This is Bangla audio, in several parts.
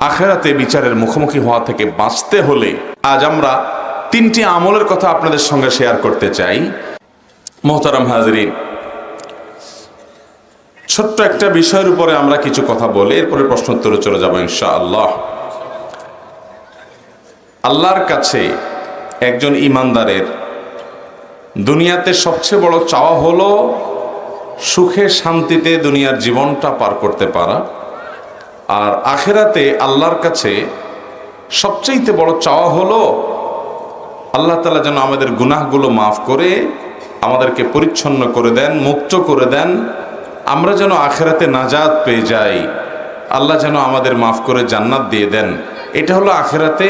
আখিরাতে বিচারের মুখোমুখি হওয়া থেকে বাঁচতে হলে আজ আমরা তিনটি আমলের কথা আপনাদের সঙ্গে শেয়ার করতে চাই। মোহতারাম হাজরিন, ছোট্ট একটা বিষয়ের উপরে আমরা কিছু কথা বলে এরপরে প্রশ্নোত্তরে চলে যাব ইনশাআল্লাহ। আল্লাহর কাছে একজন ঈমানদারের দুনিয়াতে সবচেয়ে বড় চাওয়া হলো সুখে শান্তিতে দুনিয়ার জীবনটা পার করতে পারা, আর আখিরাতে আল্লাহর কাছে সবচেয়ে বড় চাওয়া হলো আল্লাহ তাআলা যেন আমাদের গুনাহগুলো মাফ করে আমাদেরকে পরিচ্ছন্ন করে দেন, মুক্ত করে দেন, আমরা যেন আখিরাতে নাজাত পেয়ে যাই, আল্লাহ যেন আমাদের মাফ করে জান্নাত দিয়ে দেন। এটা হলো আখিরাতে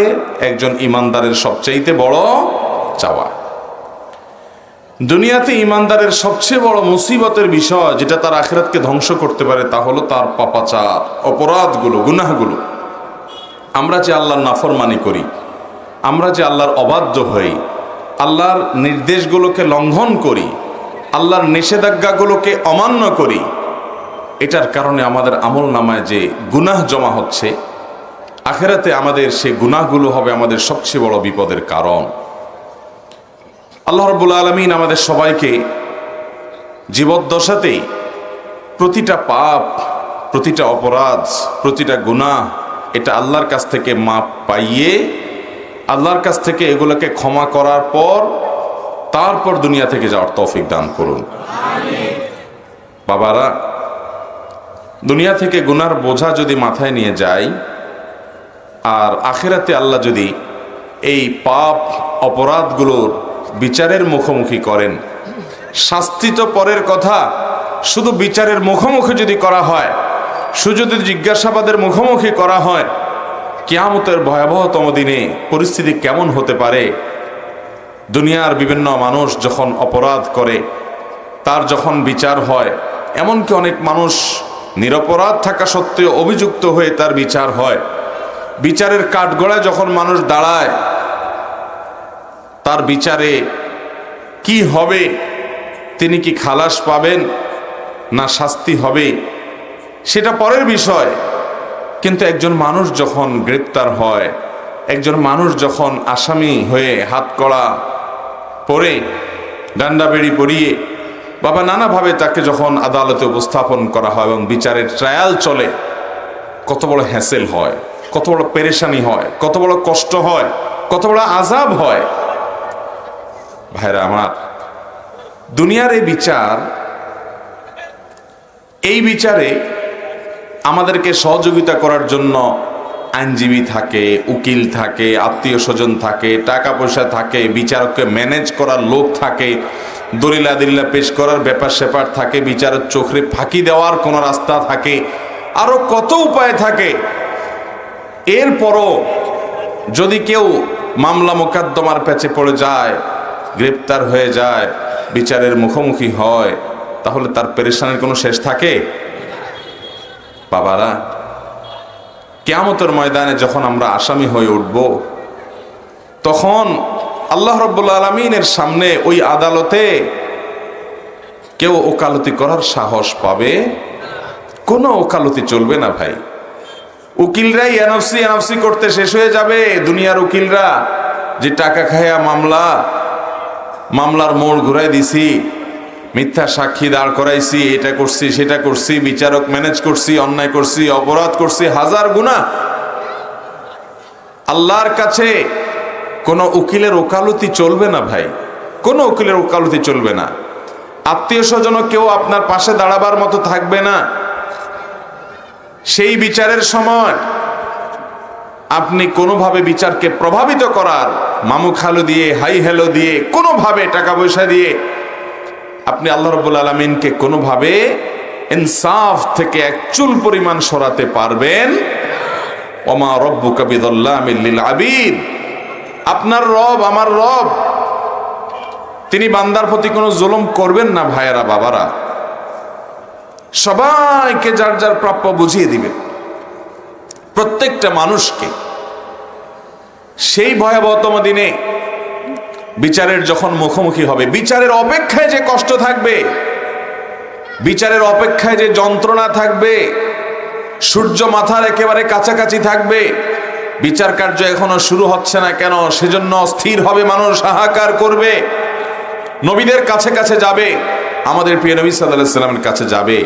একজন ঈমানদারের সবচেয়ে বড় চাওয়া। দুনিয়াতে ঈমানদারের সবচেয়ে বড় মুসিবতের বিষয় যেটা তার আখিরাতকে ধ্বংস করতে পারে তা হলো তার পাপাচার, অপরাধগুলো, গুনাহগুলো। আমরা যে আল্লাহর নাফরমানি করি, আমরা যে আল্লাহর অবাধ্য হই, আল্লাহর নির্দেশগুলোকে লঙ্ঘন করি, আল্লাহর নিষেধাজ্ঞাগুলোকে অমান্য করি, এটার কারণে আমাদের আমল নামায় যে গুনাহ জমা হচ্ছে, আখিরাতে আমাদের সেই গুনাহগুলো হবে আমাদের সবচেয়ে বড় বিপদের কারণ। আল্লাহ রাব্বুল আলামিন আমাদের সবাইকে জীবদ্দশাতেই প্রতিটা পাপ, প্রতিটা অপরাধ, প্রতিটা গুনাহ এটা আল্লাহর কাছ থেকে মাপ পাইয়ে আল্লাহর কাছ থেকে এগুলোকে ক্ষমা করার পর তারপর দুনিয়া থেকে যাওয়ার তৌফিক দান করুন। বাবারা, দুনিয়া থেকে গুনার বোঝা যদি মাথায় নিয়ে যায় আর আখিরাতে আল্লাহ যদি এই পাপ অপরাধগুলোর বিচারের মুখোমুখি করেন, শাস্তি তো পরের কথা, শুধু বিচারের মুখোমুখি যদি করা হয়, শুধু যদি জিজ্ঞাসাবাদের মুখোমুখি করা হয়, কিয়ামতের ভয়াবহতম দিনে পরিস্থিতি কেমন হতে পারে। দুনিয়ার বিভিন্ন মানুষ যখন অপরাধ করে তার যখন বিচার হয়, এমনকি অনেক মানুষ নিরপরাধ থাকা সত্ত্বেও অভিযুক্ত হয়ে তার বিচার হয়, বিচারের কাঠগড়ায় যখন মানুষ দাঁড়ায় তার বিচারে কি হবে, তিনি কি খালাস পাবেন না শাস্তি হবে সেটা পরের বিষয়। কিন্তু একজন মানুষ যখন গ্রেপ্তার হয়, একজন মানুষ যখন আসামি হয়ে হাতকড়া পরে ডান্ডা বেড়ি পরিয়ে বাবা নানাভাবে তাকে যখন আদালতে উপস্থাপন করা হয় এবং বিচারের ট্রায়াল চলে, কত বড় হ্যাসেল হয়, কত বড় পেরেশানি হয়, কত বড় কষ্ট হয়, কত বড় আযাব হয়। ভাইরা আমার, দুনিয়ার এই বিচার, এই বিচারে আমাদেরকে সহযোগিতা করার জন্য আইনজীবী থাকে, উকিল থাকে, আত্মীয় স্বজন থাকে, টাকা পয়সা থাকে, বিচারককে ম্যানেজ করার লোক থাকে, দলিল আদিল্লা পেশ করার ব্যাপার স্যাপার থাকে, বিচারের চোখে ফাঁকি দেওয়ার কোনো রাস্তা থাকে, আরো কত উপায় থাকে। এরপরও যদি কেউ মামলা মোকদ্দমার প্যাচে পড়ে যায়, গ্রেপ্তার হয়ে যায়, বিচারের মুখোমুখি হয়, তাহলে তার পেরেশানির কোনো শেষ থাকে? বাবারা, কিয়ামতের ময়দানে যখন আমরা আসামি হয়ে উঠব, তখন আল্লাহ রাব্বুল আলামিনের সামনে ওই আদালতে কেউ ওকালতি করার সাহস পাবে? কোনো ওকালতি চলবে না ভাই। উকিলরাই এনএফসি করতে শেষ হয়ে যাবে। দুনিয়ার উকিলরা যে টাকা খায়া মামলার মোড় ঘুরাই দিছি, মিথ্যা সাক্ষী দাঁড় করাইছি, এটা করছি সেটা করছি, বিচারক ম্যানেজ করছি, অন্যায় করছি, অপরাধ করছি, হাজার গুনাহ। আল্লাহর কাছে কোনো উকিলের ওকালতি চলবে না ভাই, কোনো উকিলের ওকালতি চলবে না। আত্মীয় স্বজন কেউ আপনার পাশে দাঁড়াবার মতো থাকবে না। সেই বিচারের সময় আপনি কোনোভাবে বিচারকে প্রভাবিত করার মামু খালু দিয়ে, হাই হ্যালো দিয়ে, কোনোভাবে টাকা পয়সা দিয়ে আপনি আল্লাহ রাব্বুল আলামিনকে কোনোভাবে ইনসাফ থেকে এক চুল পরিমাণ সরাতে পারবেন? ওমা রব্বুকা বিযাল্লামিল লিল আবিদ। আপনার রব, আমার রব, তিনি বান্দার প্রতি কোনো জুলুম করবেন না। ভাইয়েরা, বাবারা, সবাইকে যার যার প্রাপ্য বুঝিয়ে দিবেন, প্রত্যেকটা মানুষকে। সেই ভয়াবহতম দিনে বিচারের যখন মুখোমুখি হবে, বিচারের অপেক্ষায় যে কষ্ট থাকবে, বিচারের অপেক্ষায় যে যন্ত্রণা থাকবে, সূর্য মাথার একেবারে কাছাকাছি থাকবে, বিচার কার্য এখনো শুরু হচ্ছে না কেন, সেজন্য অস্থির হবে মানুষ, হাহাকার করবে। নবীদের কাছে কাছে যাবে, আমাদের প্রিয় নবী সাল্লাল্লাহু আলাইহি সাল্লামের কাছে যাবে,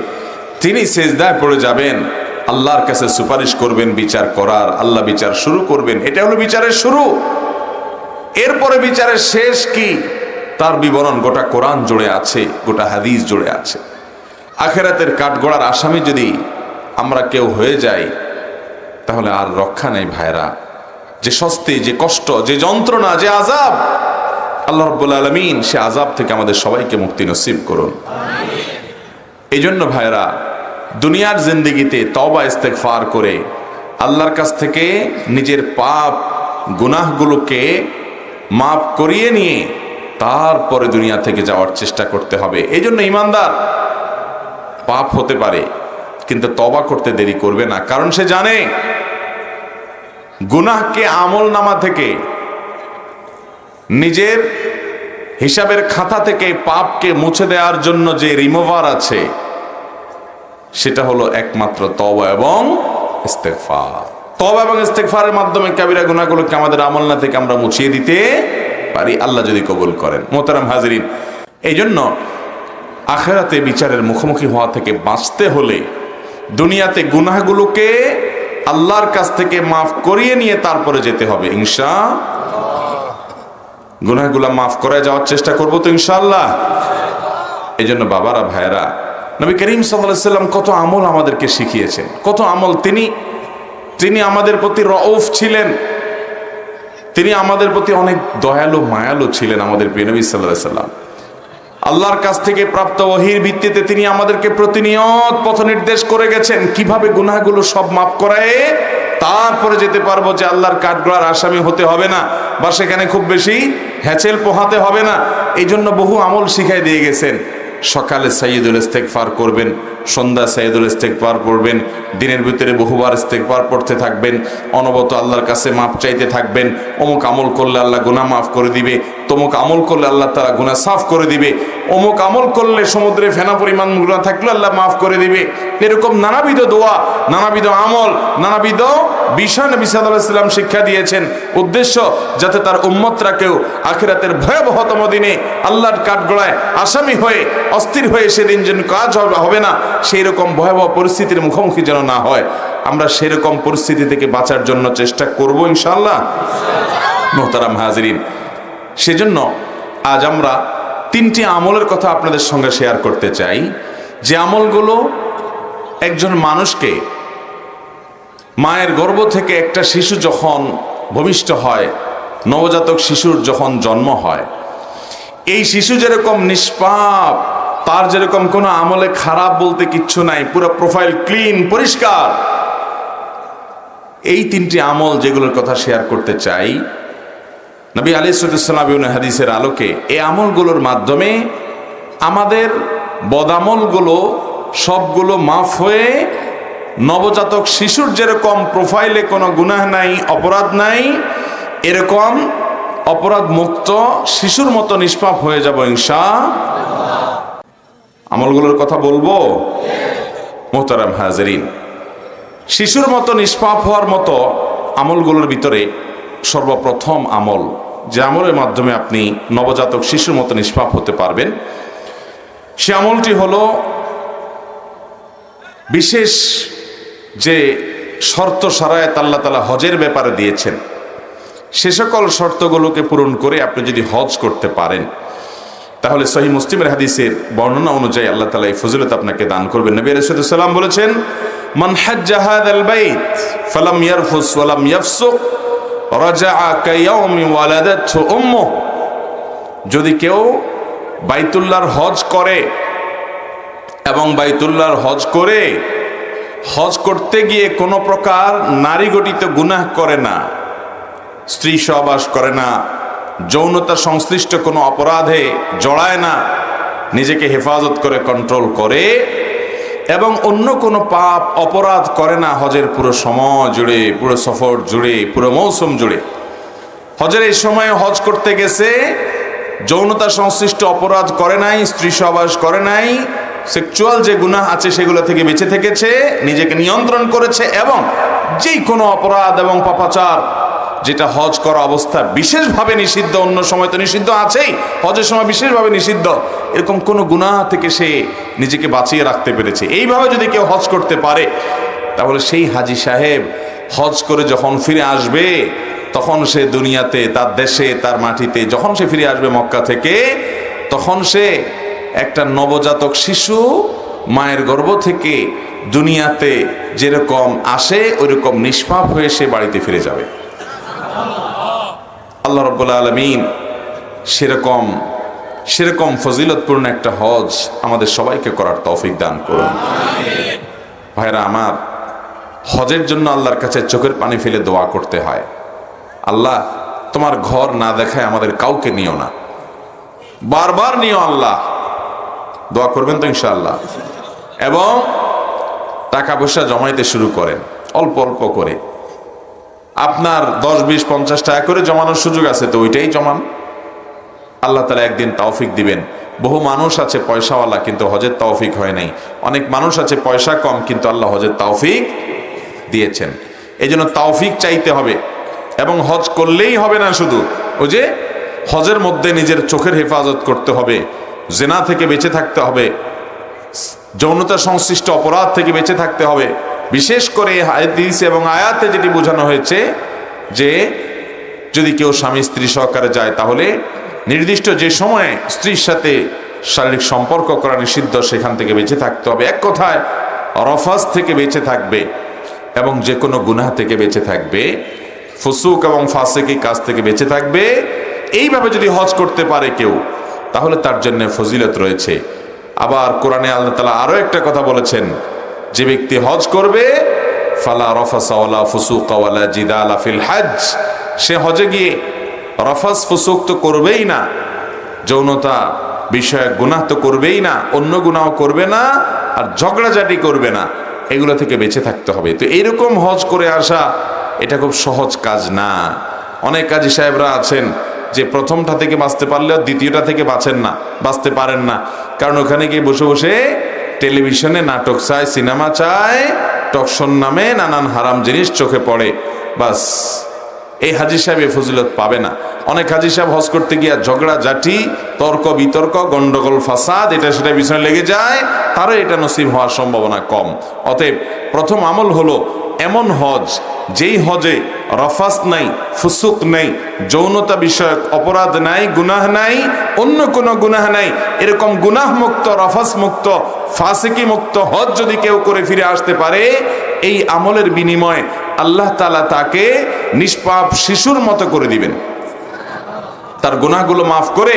তিনি সিজদায় পড়ে যাবেন, আল্লাহর কাছে সুপারিশ করবেন বিচার করার, আল্লাহ বিচার শুরু করবেন। এটা হলো বিচারের শুরু। এরপরে বিচারের শেষ কি, তার বিবরণ গোটা কোরআন জুড়ে আছে, গোটা হাদিস জুড়ে আছে। আখিরাতের কাঠগড়ার আসামি যদি আমরা কেউ হয়ে যাই, তাহলে আর রক্ষা নেই ভাইরা। যে শাস্তি, যে কষ্ট, যে যন্ত্রণা, যে আযাব, আল্লাহ রাব্বুল আলামিন সে আযাব থেকে আমাদের সবাইকে মুক্তি নসিব করুন। এই জন্য ভাইরা, দুনিয়ার জিন্দেগিতে তওবা ইস্তেগফার করে আল্লাহর কাছ থেকে নিজের পাপ গুনাহগুলোকে মাফ করিয়ে নিয়ে তারপরে দুনিয়া থেকে যাওয়ার চেষ্টা করতে হবে। এই জন্য ইমানদার পাপ হতে পারে, কিন্তু তওবা করতে দেরি করবে না, কারণ সে জানে গুনাহকে আমল নামা থেকে, নিজের হিসাবের খাতা থেকে পাপকে মুছে দেওয়ার জন্য যে রিমুভার আছে, সেটা হলো একমাত্র তওবা এবং ইস্তেগফার। তওবা এবং ইস্তেগফারের মাধ্যমে কাবিরা গুনাহগুলোকে আমাদের আমলনা থেকে আমরা মুছিয়ে দিতে পারি, আল্লাহ যদি কবুল করেন। মোহতারাম হাজিরিন, এই জন্য আখিরাতে বিচারের মুখোমুখি হওয়া থেকে বাঁচতে হলে দুনিয়াতে গুনাহগুলোকে আল্লাহর কাছ থেকে মাফ করিয়ে নিয়ে তারপরে যেতে হবে ইনশাআল্লাহ। গুনাহগুলো মাফ করে যাওয়ার চেষ্টা করব তো ইনশাআল্লাহ। এই জন্য বাবারা, ভাইয়েরা, নবী করিম সাল্লাল্লাহু আলাইহি সাল্লাম কত আমল আমাদেরকে শিখিয়েছেন, কত আমল। তিনি আমাদের প্রতি রউফ ছিলেন, তিনি আমাদের প্রতি অনেক দয়ালু মায়ালু ছিলেন। আমাদের প্রিয় নবী সাল্লাল্লাহু আলাইহি সাল্লাম আল্লাহর কাছ থেকে প্রাপ্ত ওহীর ভিত্তিতে তিনি আমাদেরকে প্রতিনিয়ত পথ নির্দেশ করে গেছেন, কিভাবে গুনাহগুলো সব মাফ করায় তারপরে যেতে পারবো, যে আল্লাহর কাঠগড়ার আসামি হতে হবে না, বা সেখানে খুব বেশি হ্যাচেল পোহাতে হবে না। এই জন্য বহু আমল শিখাই দিয়ে গেছেন। সকালে সাইয়্যিদুল ইস্তেগফার করবেন, সন্ধ্যা সাইয়্যিদুল ইস্তেগফার পড়বেন, দিনের ভিতরে বহুবার ইস্তেগফার পড়তে থাকবেন, অনবরত আল্লাহর কাছে মাপ চাইতে থাকবেন। অমুক আমল করলে আল্লাহ গুনাহ মাফ করে দিবে, তমুক আমল করলে আল্লাহ তাআলা গুনাহ সাফ করে দিবে, অমুক আমল করলে সমুদ্রে ফেনা পরিমাণ গুনাহ থাকলে আল্লাহ মাফ করে দিবে। এরকম নানাবিধ দোয়া, নানাবিধ আমল, নানাবিধ বিষয় নবী সাল্লাল্লাহু আলাইহি সাল্লাম শিক্ষা দিয়েছেন, উদ্দেশ্য যাতে তার উম্মতরা কেউ আখিরাতের ভয়াবহতম দিনে আল্লাহর কাঠগড়ায় আসামি হয়ে অস্থির হয়ে সেদিন যেন কাজ হবে না, সেই রকম ভয়াবহ পরিস্থিতির মুখোমুখি যেন না হয়। আমরা সেরকম পরিস্থিতি থেকে বাঁচার জন্য চেষ্টা করব ইনশাআল্লাহ। মুহতারাম হাজিরিন, সেজন্য আজ আমরা 3টি আমলের কথা আপনাদের সঙ্গে শেয়ার করতে চাই, যে আমলগুলো একজন মানুষকে, মায়ের গর্ভ থেকে একটা শিশু যখন ভূমিষ্ঠ হয়, নবজাতক শিশুর যখন জন্ম হয়, এই শিশু যেরকম নিষ্পাপ, তার যেরকম কোনো আমলে খারাপ বলতে কিচ্ছু নাই, পুরো প্রোফাইল ক্লিন, পরিষ্কার। এই 3টি আমল যেগুলোর কথা শেয়ার করতে চাই, নবী আলাইহিস সালাম হাদিসের আলোকে এই আমলগুলোর মাধ্যমে আমাদের বদামলগুলো সবগুলো মাফ হয়ে নবজাতক শিশুর যেরকম প্রোফাইলে কোনো গুনাহ নাই, অপরাধ নাই, এরকম অপরাধ মুক্ত শিশুর মতো নিষ্পাপ হয়ে যাব ইনশাআল্লাহ। আমলগুলোর কথা বলবো মুহতারাম হাজিরিন। শিশুর মতো নিষ্পাপ হওয়ার মতো আমলগুলোর ভিতরে সর্বপ্রথম আমল, যে আমলের মাধ্যমে আপনি নবজাতক শিশুর মতো নিষ্পাপ হতে পারবেন, সে আমলটি হলো বিশেষ যে শর্ত শারায়াত আল্লাহ তাআলা হজের ব্যাপারে দিয়েছেন, সে সকল শর্তগুলোকে পূরণ করে আপনি যদি হজ করতে পারেন, তাহলে সহিহ মুসলিমের হাদিসের বর্ণনা অনুযায়ী আল্লাহ তাআলা এই ফজিলত আপনাকে দান করবেন। নবী আলাইহিস সালাম বলেছেন, মান হাজ্জা হাযাল বাইত ফালাম ইয়ারফুস ওয়ালাম ইয়াফসুক রাজাআ কায়াউমি ওয়ালাদাতহু উম্মুহু। যদি কেউ বাইতুল্লাহর হজ করে এবং বাইতুল্লাহর হজ করে হজ করতে গিয়ে কোনো প্রকার নারী গঠিত গুনাহ করে না, স্ত্রী সহবাস করে না, যৌনতা সংশ্লিষ্ট কোনো অপরাধে জড়ায় না, নিজেকে হেফাজত করে কন্ট্রোল করে এবং অন্য কোনো পাপ অপরাধ করে না হজের পুরো সময় জুড়ে, পুরো সফর জুড়ে, পুরো মৌসুম জুড়ে, হজের এই সময়ে হজ করতে গেছে, যৌনতা সংশ্লিষ্ট অপরাধ করে নাই, স্ত্রী সহবাস করে নাই, সেক্সুয়াল যে গুনাহ আছে সেগুলো থেকে বেঁচে থেকেছে, নিজেকে নিয়ন্ত্রণ করেছে, এবং যে কোনো অপরাধ এবং পাপাচার যেটা হজ করা অবস্থা বিশেষভাবে নিষিদ্ধ, অন্য সময় তো নিষিদ্ধ আছেই, হজের সময় বিশেষভাবে নিষিদ্ধ, এরকম কোনো গুনাহ থেকে সে নিজেকে বাঁচিয়ে রাখতে পেরেছে। এইভাবে যদি কেউ হজ করতে পারে, তাহলে সেই হাজী সাহেব হজ করে যখন ফিরে আসবে, তখন সে দুনিয়াতে, তার দেশে, তার মাটিতে যখন সে ফিরে আসবে মক্কা থেকে, তখন সে একটা নবজাতক শিশু মায়ের গর্ভ থেকে দুনিয়াতে যেরকম আসে ওইরকম নিষ্পাপ হয়ে সে বাড়িতে ফিরে যাবে। আল্লাহ রাব্বুল আলামিন সেরকম ফজিলতপূর্ণ একটা হজ আমাদের সবাইকে করার তৌফিক দান করুন। ভাইরা আমার, হজের জন্য আল্লাহর কাছে চোখের পানি ফেলে দোয়া করতে হয়, আল্লাহ তোমার ঘর না দেখায় আমাদের কাউকে নিও না, বারবার নিও আল্লাহ। দোয়া করবেন তো ইনশাআল্লাহ। এবং টাকা পয়সা জমাইতে শুরু করেন, অল্প অল্প করে। আপনার 10, 20, 50 টাকা করে জমানোর সুযোগ আছে তো ওইটাই জমান, আল্লাহ তাআলা একদিন তৌফিক দিবেন। বহু মানুষ আছে পয়সাওয়ালা কিন্তু হজের তৌফিক হয় নাই, অনেক মানুষ আছে পয়সা কম কিন্তু আল্লাহ হজের তৌফিক দিয়েছেন। এই জন্য তৌফিক চাইতে হবে। এবং হজ করলেই হবে না, শুধু ওই যে হজের মধ্যে নিজের চোখের হেফাজত করতে হবে, জেনা থেকে বেঁচে থাকতে হবে, যৌনতা সংশ্লিষ্ট অপরাধ থেকে বেঁচে থাকতে হবে। বিশেষ করে হাদিস এবং আয়াতে যেটি বোঝানো হয়েছে যে যদি কেউ স্বামী স্ত্রী সহকারে যায়, তাহলে নির্দিষ্ট যে সময়ে স্ত্রীর সাথে শারীরিক সম্পর্ক করা নিষিদ্ধ, সেখান থেকে বেঁচে থাকতে হবে। এক কথায় রফাস থেকে বেঁচে থাকবে এবং যে কোনো গুনাহ থেকে বেঁচে থাকবে, ফুসুক এবং ফাসিকি কাজ থেকে বেঁচে থাকবে। এইভাবে যদি হজ করতে পারে কেউ, তাহলে তার জন্য ফজিলত রয়েছে। আবার কোরআনে আল্লাহ তাআলা আরো একটা কথা বলেছেন, যে ব্যক্তি হজ করবে, ফালা রফাসা ওয়ালা ফুসুকা ওয়ালা জিদালা ফিল হজ, সে হজে গিয়ে রফাস ফুসুক তো করবেই না, যৌনতা বিষয়ক গুনাহ তো করবেই না, অন্য গুনাহ করবে না, আর ঝগড়াঝাটি করবে না, এগুলো থেকে বেঁচে থাকতে হবে। তো এইরকম হজ করে আসা এটা খুব সহজ কাজ না। অনেক কাজী সাহেবরা আছেন যে প্রথমটা থেকে বাঁচতে পারলেও দ্বিতীয়টা থেকে বাঁচতে পারেন না, কারণ ওখানে গিয়ে বসে বসে টেলিভিশনে নাটক চায়, সিনেমা চায়, টকশন নামে নানান হারাম জিনিস চোখে পড়ে, বাস এই হাজী সাহেব এই ফজিলত পাবে না। অনেক হাজী সাহেব হজ করতে গিয়ে ঝগড়া ঝাঁটি, তর্ক বিতর্ক, গন্ডগোল, ফাসাদ, এটা সেটা পিছনে লেগে যায়, তারও এটা নসিব হওয়ার সম্ভাবনা কম। অতএব প্রথম আমল হলো এমন হজ, যেই হজে রফাস নাই, ফুসুক নাই, যৌনতা বিষয়ক অপরাধ নাই, গুনাহ নাই, অন্য কোনো গুনাহ নাই, এরকম গুনাহ মুক্ত, রফাস মুক্ত, ফাসিকি মুক্ত হজ যদি কেউ করে ফিরে আসতে পারে, এই আমলের বিনিময়ে আল্লাহ তাআলা তাকে নিষ্পাপ শিশুর মতো করে দিবেন। তার গুনাহগুলো মাফ করে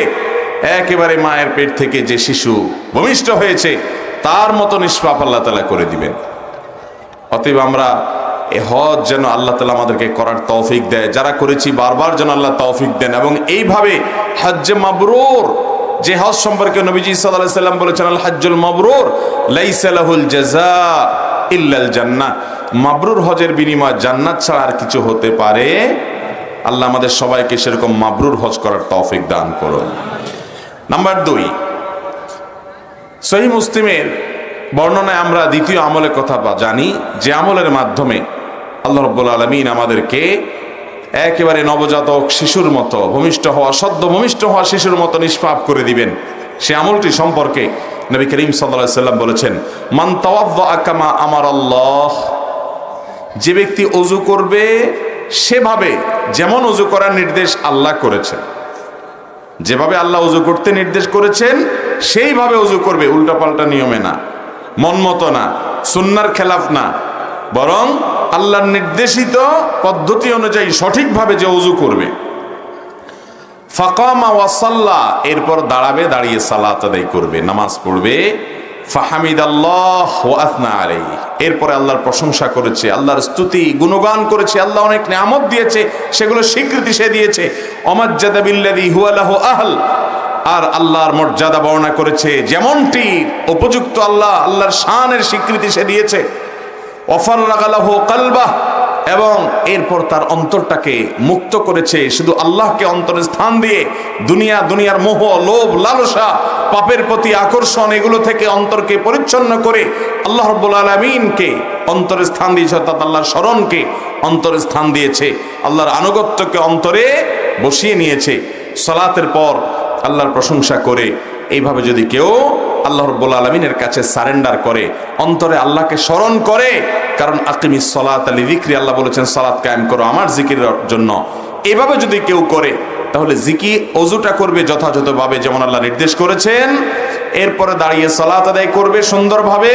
একেবারে মায়ের পেট থেকে যে শিশু ভূমিষ্ঠ হয়েছে তার মতো নিষ্পাপ আল্লাহ তাআলা করে দিবেন। অতএব আমরা এই হজ যেন আল্লাহ তাআলা আমাদেরকে করার তৌফিক দেয়, যারা করেছি বারবার যেন আল্লাহ তৌফিক দেন। এবং এইভাবে হজ্জে মাবরুর, যে হজ সম্পর্কে নবীজি সাল্লাল্লাহু আলাইহি সাল্লাম বলেছেন, আল হজ্জুল মাবরুর লাইসা লাহুল জাযা ইল্লাল জান্নাহ, মাবরুর হজের বিনিময় জান্নাত ছাড়া আর কিছু হতে পারে। আল্লাহ আমাদের সবাইকে সেরকম মাবরুর হজ করার তৌফিক দান করুন। নাম্বার 2, সহিহ মুসলিমের বর্ণনায় আমরা দ্বিতীয় আমলের কথা জানি, যে আমলের মাধ্যমে আল্লাহ রাব্বুল আলামিন আমাদেরকে একেবারে নবজাতক শিশুর মতো, সদ্য ভূমিষ্ঠ হওয়া শিশুর মতো নিষ্পাপ করে দিবেন। সে আমলটি সম্পর্কে নবী করিম সাল্লাল্লাহু আলাইহি সাল্লাম বলেছেন, মান তাওয়াদ্দা কামা আমারাল্লাহ, যে ব্যক্তি ওযু করবে সেভাবে যেমন ওযু করার নির্দেশ আল্লাহ করেছেন, যেভাবে আল্লাহ ওযু করতে নির্দেশ করেছেন সেইভাবে ওযু করবে, উল্টাপাল্টা নিয়মে না, মন মতো না, সুন্নাহর খেলাফ না, বরং আল্লাহর নির্দেশিত পদ্ধতি অনুযায়ী সঠিকভাবে যে ওযু করবে। ফাকামা ওয়া সাল্লা, এরপর দাঁড়াবে, দাঁড়িয়ে সালাত আদায় করবে, নামাজ পড়বে। ফাহামিদাল্লাহ ওয়া আথনা আলাইহি, এরপরে আল্লাহর প্রশংসা করেছে, আল্লাহর স্তুতি গুণগান করেছে, আল্লাহ অনেক নিয়ামত দিয়েছে, সেগুলো স্বীকৃতি সে দিয়েছে। ওমাজ্জাদা বিল্লাযী হুয়া লাহু আহল, আর আল্লাহর মর্যাদা বর্ণনা করেছে যেমনটি উপযুক্ত, আল্লাহর শানের স্বীকৃতি সে দিয়েছে। ওয়াফাররাগা লাহু কলবাহ, এবং এরপর তার অন্তরটাকে মুক্ত করেছে শুধু আল্লাহকে অন্তরে স্থান দিয়ে। দুনিয়ার মোহ, লোভ, লালসা, পাপের প্রতি আকর্ষণ, এগুলো থেকে অন্তরকে পরিচ্ছন্ন করে আল্লাহ রাব্বুল আলামিনকে অন্তরে স্থান দিয়েছে, অর্থাৎ আল্লাহর স্মরণকে অন্তরে স্থান দিয়েছে, আল্লাহর আনুগত্যকে অন্তরে বসিয়ে নিয়েছে। সালাতের পর আল্লাহর প্রশংসা করে এইভাবে যদি কেউ আল্লাহ রাব্বুল আলামিনের কাছে সারেন্ডার করে, অন্তরে আল্লাহকে স্মরণ করে, কারণ আকিমিস সালাতা লিযিকরি, আল্লাহ বলেছেন সালাত কায়েম করো আমার জিকিরের জন্য, এভাবে যদি কেউ করে তাহলে জিকির ওযুটা করবে যথাযথভাবে যেমন আল্লাহ নির্দেশ করেছেন, এরপরে দাঁড়িয়ে সালাত আদায় করবে সুন্দরভাবে,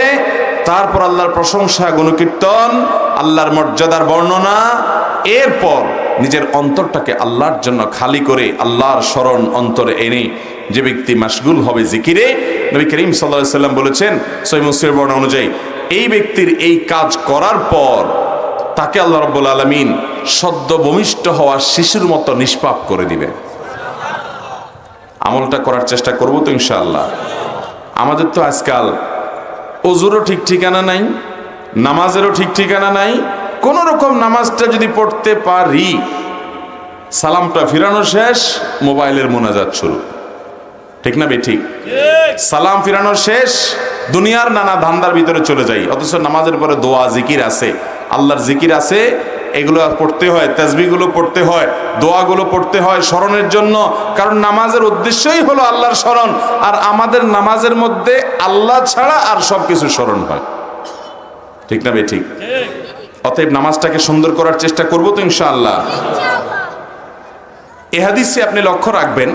তারপর আল্লাহর প্রশংসা, গুণকীর্তন, আল্লাহর মর্যাদার বর্ণনা, এরপর নিজের অন্তরটাকে আল্লাহর জন্য খালি করে আল্লাহর স্মরণ অন্তরে এনে যে ব্যক্তি মাশগুল হবে জিকিরে, নবী করিম সাল্লাল্লাহু আলাইহি ওয়াসাল্লাম বলেছেন সহিহ মুসলিমের বর্ণনা অনুযায়ী, এই ব্যক্তির এই কাজ করার পর তাকে আল্লাহ রাব্বুল আলামিন সদ্য ভূমিষ্ঠ হওয়া শিশুর মতো নিষ্পাপ করে দিবে। আমলটা করার চেষ্টা করব তো ইনশাআল্লাহ। আমাদের তো আজকাল ওযুরও ঠিক ঠিকানা নাই, নামাজেরও ঠিক ঠিকানা নাই। কোন রকম নামাজটা যদি পড়তে পারি, সালামটা ফিরানো শেষ, মোবাইলের মোনাজাত শুরু, ঠিক না বে ঠিক? সালাম ফিরানো শেষ, দুনিয়ার নানা ধান্দার ভিতরে চলে যাই, অথচ নামাজের পরে দোয়া জিকির আছে, আল্লাহর জিকির আছে, এগুলো পড়তে হয়, তাসবিহগুলো পড়তে হয়, দোয়াগুলো পড়তে হয় স্মরণের জন্য, কারণ নামাজের উদ্দেশ্যই হলো আল্লাহর স্মরণ, আর আমাদের নামাজের মধ্যে আল্লাহ ছাড়া আর সবকিছু স্মরণ হয়, ঠিক না বে ঠিক? অতএব নামাজটাকে সুন্দর করার চেষ্টা করবো তো ইনশাআল্লাহ। এই হাদিসে আপনি লক্ষ্য রাখবেন,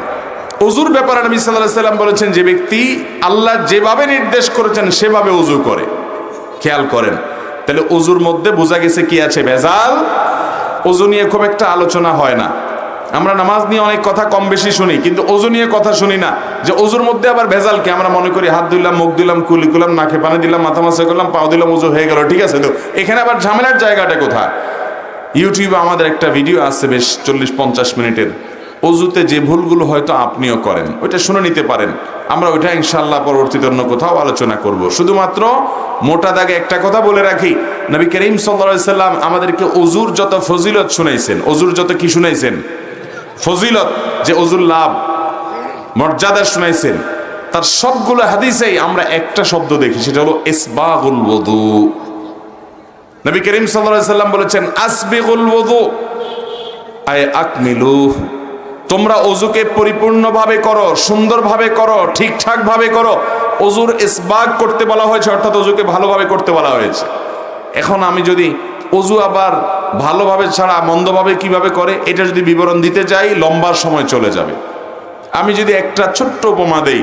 ওযুর ব্যাপারে নবী সাল্লাল্লাহু আলাইহি ওয়াসাল্লাম বলেছেন, যে ব্যক্তি আল্লাহ যেভাবে নির্দেশ করেছেন সেভাবে ওযু করে, খেয়াল করেন, তাহলে ওযুর মধ্যে বোঝা গেছে কি আছে? ভেজাল। ওযু নিয়ে খুব একটা আলোচনা হয় না, আমরা নামাজ নিয়ে অনেক কথা কম বেশি শুনি, কিন্তু ওযু নিয়ে কথা শুনি না, যে ওযুর মধ্যে আবার ভেজাল কি। আমরা মনে করি হাত ধুইলাম, মুখ দিলাম, কুলি করলাম, নাকে পানি দিলাম, মাথা মাসা করলাম, পাও দিলাম, ওযু হয়ে গেল, ঠিক আছে। তো এখানে আবার ঝামেলার জায়গাটা কোথায়? ইউটিউবে আমাদের একটা ভিডিও আছে বেশ 40-50 মিনিটের, ওযুতে যে ভুলগুলো হয়তো আপনিও করেন, ওইটা শুনে নিতে পারেন। আমরা ওইটা ইনশাআল্লাহ পরবর্তীতে অন্য কোথাও আলোচনা করব। শুধুমাত্র মোটা দাগে একটা কথা বলে রাখি, নবী করিম সাল্লাল্লাহু আলাইহি সাল্লাম আমাদেরকে ওযুর যত ফজিলত শুনাইছেন, ওযুর যত কি শুনাইছেন? ফজিলত, যে ওযুর লাভ, মর্যাদা শুনাইছেন, তার সবগুলো হাদিসেই আমরা একটা শব্দ দেখি, সেটা হলো ইসবাগুল ওযু। নবী করিম সাল্লাল্লাহু আলাইহি সাল্লাম বলেছেন আসবিগুল ওযু আয় আকমিলু, তোমরা ওযুকে পরিপূর্ণভাবে করো, সুন্দরভাবে করো, ঠিকঠাক ভাবে করো। ওযুর ইসবাগ করতে বলা হয়েছে, অর্থাৎ ওযুকে ভালোভাবে করতে বলা হয়েছে। এখন আমি যদি ওযু আবার ভালোভাবে ছাড়া মন্দভাবে কিভাবে করে এটা যদি বিবরণ দিতে যাই, লম্বা সময় চলে যাবে। আমি যদি একটা ছোট্ট উপমা দেই,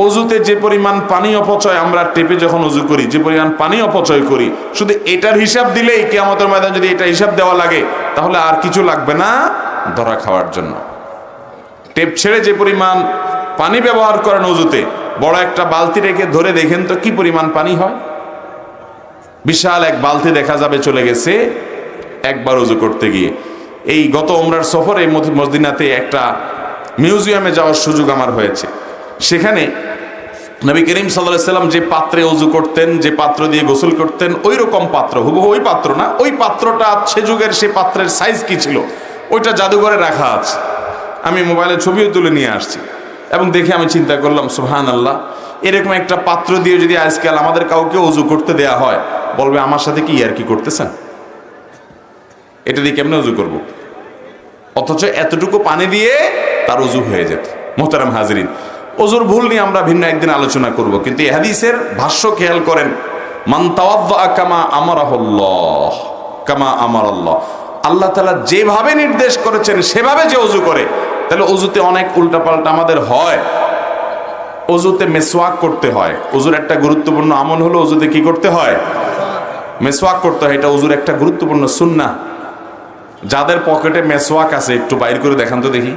ওযুতে যে পরিমাণ পানি অপচয়, আমরা টেপে যখন ওযু করি যে পরিমাণ পানি অপচয় করি, শুধু এটার হিসাব দিলেই কিয়ামতের ময়দানে যদি এটা হিসাব দেওয়া লাগে, তাহলে আর কিছু লাগবে না ধরা খাওয়ার জন্য। টেপ ছেড়ে যে পরিমাণ পানি ব্যবহার করেন ওযুতে, বড় একটা বালতি রেখে ধরে দেখেন তো কি পরিমাণ পানি হয়। বিশাল এক বালতি দেখা যাবে চলে গেছে একবার ওযু করতে গিয়ে। এই গত উমরার সফরে মদিনাতে একটা মিউজিয়ামে যাওয়ার সুযোগ আমার হয়েছে। সেখানে নবী করিম সাল্লাল্লাহু আলাইহি সাল্লাম যে পাত্রে ওযু করতেন, যে পাত্র দিয়ে গোসল করতেন, ওই রকম পাত্র, হুবহু ওই পাত্র না, ওই পাত্রটা সে যুগের সে পাত্রের সাইজ কি ছিল ওইটা জাদুঘরে রাখা আছে। আমি মোবাইলে ছবিও তুলে নিয়ে আসছি এবং দেখে আমি চিন্তা করলাম, সুবহানাল্লাহ, এরকম একটা পাত্র দিয়ে যদি আজকাল আমাদের কাউকে ওযু করতে দেয়া হয়, বলবে আমার সাথে কি আর কি করতেছেন, এটা দিয়ে কেমনে ওযু করব? অথচ এতটুকু পানি দিয়ে তার ওযু হয়ে যেত। মুহতারাম হাজিরিন, ওযুর ভুল নিয়ে আমরা ভিন্ন একদিন আলোচনা করব, কিন্তু এই হাদিসের ভাষ্য খেয়াল করেন, মান তাওয়াদ্দা কামা আমারাহুল্লাহ কামা আমারাল্লাহ, আল্লাহ তাআলা যেভাবে নির্দেশ করেছেন সেভাবে যে ওযু করে, তাহলে ওযুতে অনেক উল্টাপাল্টা আমাদের হয়। ওযুতে মেসওয়াক করতে হয়, ওযুর একটা গুরুত্বপূর্ণ আমল হলো ওযুতে কি করতে হয়? মেসওয়াক করতে হয়, এটা ওযুর একটা গুরুত্বপূর্ণ সুন্নাহ। যাদের পকেটে মেসওয়াক আছে একটু বাইর করে দেখান তো দেখি,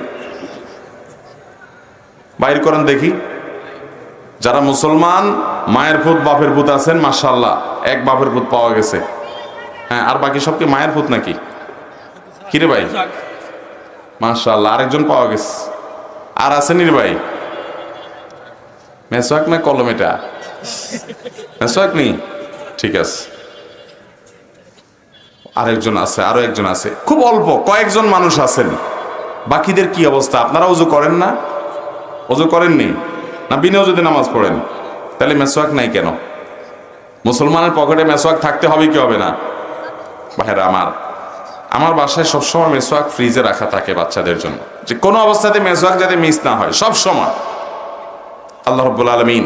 বাইর করেন দেখি। যারা মুসলমান মায়ের পুত বাপের পুত আছেন, মাশাআল্লাহ, এক বাপের পুত পাওয়া গেছে। হ্যাঁ, আর বাকি সব কি মায়ের পুত নাকি? কিরে ভাই, মাশাআল্লাহ, আরেকজন পাওয়া গেছে। আর আছেন রে ভাই? মেসওয়াক না কলম? এটা মেসওয়াক নি, ঠিক আছে। আরেকজন আছে, আরো একজন আছে, খুব অল্প কয়েকজন মানুষ আছেন। বাকিদের কি অবস্থা? আপনারা ওযু করেন না? ওযু করেননি না? বিনা ওযুতে নামাজ পড়েন? তাহলে মেসওয়াক নাই কেন? মুসলমানের পকেটে মেসওয়াক থাকতে হবে কি হবে না? ভাইরা আমার বাসায় সবসময় মেসওয়াক ফ্রিজে রাখা থাকে বাচ্চাদের জন্য, যে কোনো অবস্থাতে মেসওয়াক যাতে মিস না হয় সব সময়। আল্লাহ রাব্বুল আলামিন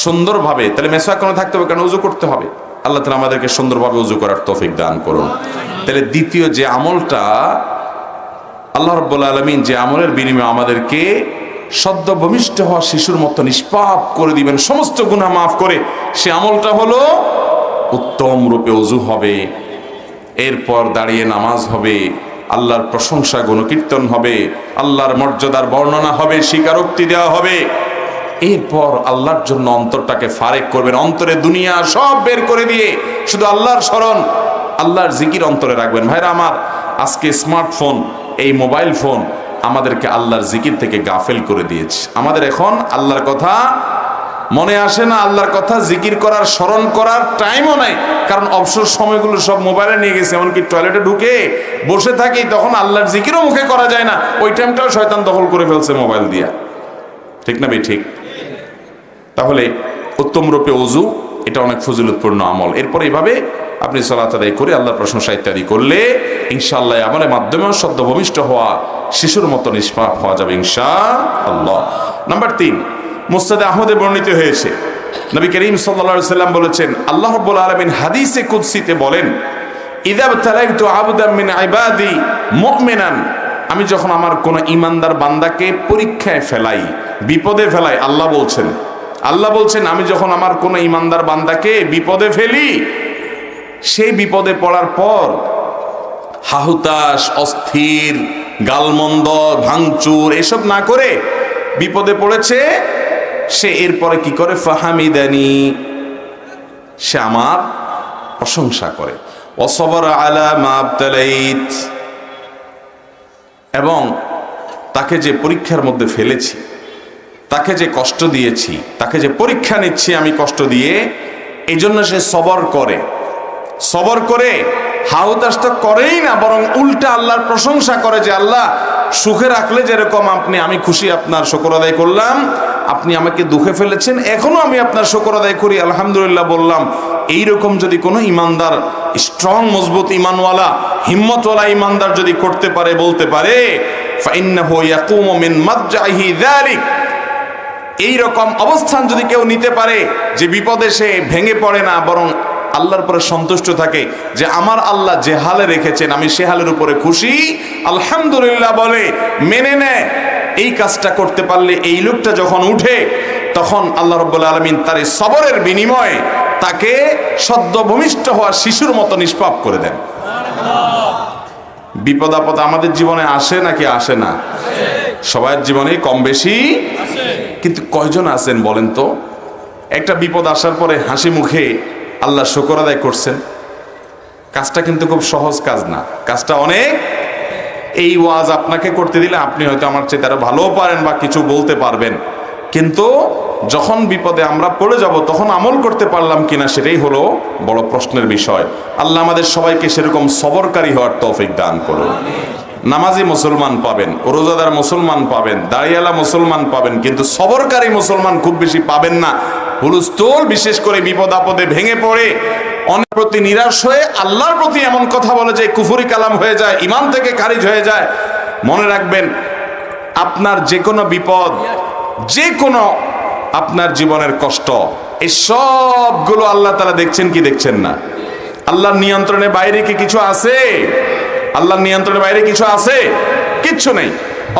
সুন্দরভাবে, তাহলে মেসওয়াক কেন থাকতে হবে? কেন? ওযু করতে হবে। আল্লাহ তাআলা আমাদেরকে সুন্দরভাবে ওযু করার তৌফিক দান করুন। তাহলে দ্বিতীয় যে আমলটা, আল্লাহ রাব্বুল আলামিন যে আমলের বিনিময়ে আমাদেরকে সদ্য ভূমিষ্ঠ হওয়া শিশুর মতো নিষ্পাপ করে দিবেন, সমস্ত গুনাহ মাফ করে, সে আমলটা হলো উত্তম রূপে ওযু হবে, এরপর দাঁড়িয়ে নামাজ হবে, আল্লাহর প্রশংসা গুণকীর্তন হবে, আল্লাহর মর্যাদার বর্ণনা হবে, স্বীকারোক্তি দেওয়া হবে। এরপর আল্লাহর জন্য অন্তরটাকে ফারেক করবেন, অন্তরে দুনিয়া সব বের করে দিয়ে শুধু আল্লাহর স্মরণ, আল্লাহর জিকির অন্তরে রাখবেন। ভাইরা আমার, আজকে স্মার্টফোন, এই মোবাইল ফোন আমাদেরকে আল্লাহর জিকির থেকে গাফেল করে দিয়েছে। আমাদের এখন আল্লাহর কথা মনে আসে না, আল্লাহর কথা জিকির করার, স্মরণ করার টাইমও নাই, কারণ অবসর সময়গুলো সব মোবাইলে নিয়ে গেছে। এমনকি টয়লেটে ঢুকে বসে থাকি, তখন আল্লাহর জিকিরও মুখে করা যায় না, ওই টাইমটাও শয়তান দখল করে ফেলছে মোবাইল দিয়া। ঠিক না ভাই? ঠিক। তাহলে উত্তম রূপে ওযু, এটা অনেক ফজিলতপূর্ণ আমল। এরপর এইভাবে আপনি সালাত আদায় করে আল্লাহর প্রশংসা ইত্যাদি করলে ইনশাআল্লাহ আমলের মাধ্যমে সদ্য ভূমিষ্ঠ হওয়া শিশুর মতো নিষ্পাপ হওয়া যাবে ইনশাআল্লাহ। নাম্বার 3, মুসনাদে আহমদে বর্ণিত হয়েছে, নবী করিম সাল্লাল্লাহু আলাইহি সাল্লাম বলেছেন, আল্লাহ রাব্বুল আলামিন হাদিসে কুদসিতে বলেন, ইযা বতালাইতু আবদাম মিন ইবাদি মুমিনান, আমি যখন আমার কোন ঈমানদার বান্দাকে পরীক্ষায় ফেলাই, বিপদে ফেলাই, আল্লাহ বলছেন আমি যখন আমার কোন ঈমানদার বান্দাকে বিপদে ফেলি, সেই বিপদে পড়ার পর হাহুতাশ, অস্থির, গালমন্দ, ভাঙচুর এসব না করে বিপদে পড়েছে, সে এরপরে কি করে? ফাহামিদানি, সে আমার প্রশংসা করে, ওয়াসবারা আলা মা আবতালাইত, এবং তাকে যে পরীক্ষার মধ্যে ফেলেছি, তাকে যে কষ্ট দিয়েছি, তাকে যে পরীক্ষা নিচ্ছি আমি কষ্ট দিয়ে, এই জন্য সে সবর করে হাউতাস তো করেই না, বরং উল্টা আল্লাহর প্রশংসা করে, যে আল্লাহ সুখে রাখলে যেরকম আপনি, আমি খুশি, আপনার শুকর আদায় করলাম, আপনি আমাকে দুঃখে ফেলেছেন, এখনো আমি আপনার শুকর আদায় করি, আলহামদুলিল্লাহ বললাম। এইরকম যদি কোনো ইমানদার, স্ট্রং মজবুত ইমানওয়ালা, হিম্মতওয়ালা ইমানদার যদি করতে পারে, বলতে পারে, ফাইন্নাহু ইয়াকুমু মিন মাদজাহি যালিক, এইরকম অবস্থান যদি কেউ নিতে পারে, যে বিপদে সে ভেঙে পড়ে না, বরং আল্লাহর উপরে সন্তুষ্ট থাকে, যে আমার আল্লাহ যে হালে রেখেছেন আমি সে হালের উপরে খুশি, আলহামদুলিল্লাহ বলে মেনে নেয়, এই কাজটা করতে পারলে এই লোকটা যখন উঠে, তখন আল্লাহ রাব্বুল আলামিন তার এই সবরের বিনিময়ে তাকে সদ্য ভূমিষ্ঠ হওয়া শিশুর মতো নিষ্পাপ করে দেন। বিপদ আপদ আমাদের জীবনে আসে নাকি আসে না? সবার জীবনে কম বেশি, কিন্তু কয়জন আছেন বলেন তো, একটা বিপদ আসার পরে হাসি মুখে আল্লাহ শুকর আদায় করছেন? কাজটা কিন্তু খুব সহজ কাজ না, কাজটা অনেক। এই ওয়াজ আপনাকে করতে দিলে আপনি হয়তো আমার চেয়ে তারা ভালোও পারেন বা কিছু বলতে পারবেন, কিন্তু যখন বিপদে আমরা পড়ে যাব তখন আমল করতে পারলাম কিনা সেটাই হলো বড় প্রশ্নের বিষয়। আল্লাহ আমাদের সবাইকে সেরকম সবরকারী হওয়ার তৌফিক দান করুন। নামাজি মুসলমান পাবেন, রোজাদার মুসলমান পাবেন, দাড়িয়ালা মুসলমান পাবেন, কিন্তু সবরকারী মুসলমান খুব বেশি পাবেন না। হুলস্থুল, বিশেষ করে বিপদ আপদে ভেঙে পড়ে অনেক প্রতি নিরাশ হয়ে আল্লাহর প্রতি এমন কথা বলে যে কুফরি কালাম হয়ে যায়, ঈমান থেকে খারিজ হয়ে যায়। মনে রাখবেন, আপনার যে কোনো বিপদ, যে কোনো আপনার জীবনের কষ্ট, এই সবগুলো আল্লাহ তাআলা দেখছেন কি দেখছেন না? আল্লাহর নিয়ন্ত্রণে বাইরে কি কিছু আছে? আল্লাহর নিয়ন্ত্রণের বাইরে কিছু আছে? কিচ্ছু নেই।